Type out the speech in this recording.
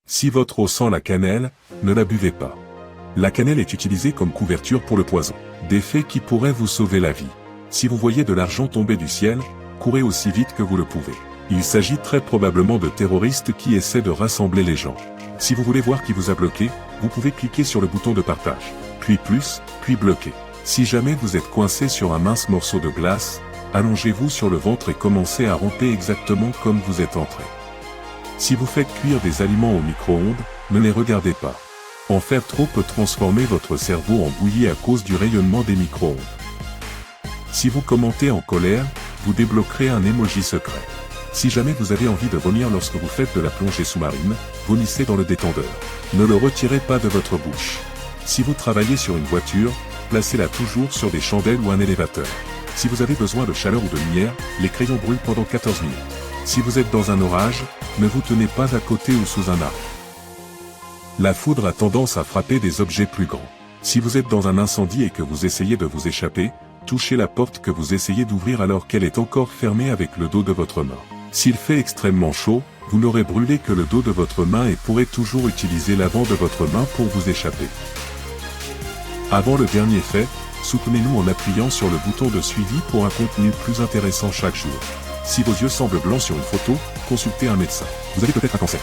Si votre eau sent la cannelle, ne la buvez pas. La cannelle est utilisée comme couverture pour le poison. Des faits qui pourraient vous sauver la vie. Si vous voyez de l'argent tomber du ciel, courez aussi vite que vous le pouvez. Il s'agit très probablement de terroristes qui essaient de rassembler les gens. Si vous voulez voir qui vous a bloqué, vous pouvez cliquer sur le bouton de partage. Puis plus, puis bloquer. Si jamais vous êtes coincé sur un mince morceau de glace, allongez-vous sur le ventre et commencez à ramper exactement comme vous êtes entré. Si vous faites cuire des aliments au micro-ondes, ne les regardez pas. En faire trop peut transformer votre cerveau en bouillie à cause du rayonnement des micro-ondes. Si vous commentez en colère, vous débloquerez un emoji secret. Si jamais vous avez envie de vomir lorsque vous faites de la plongée sous-marine, vomissez dans le détendeur. Ne le retirez pas de votre bouche. Si vous travaillez sur une voiture, placez-la toujours sur des chandelles ou un élévateur. Si vous avez besoin de chaleur ou de lumière, les crayons brûlent pendant 14 minutes. Si vous êtes dans un orage, ne vous tenez pas à côté ou sous un arbre. La foudre a tendance à frapper des objets plus grands. Si vous êtes dans un incendie et que vous essayez de vous échapper, touchez la porte que vous essayez d'ouvrir alors qu'elle est encore fermée avec le dos de votre main. S'il fait extrêmement chaud, vous n'aurez brûlé que le dos de votre main et pourrez toujours utiliser l'avant de votre main pour vous échapper. Avant le dernier fait, soutenez-nous en appuyant sur le bouton de suivi pour un contenu plus intéressant chaque jour. Si vos yeux semblent blancs sur une photo, consultez un médecin. Vous avez peut-être un cancer.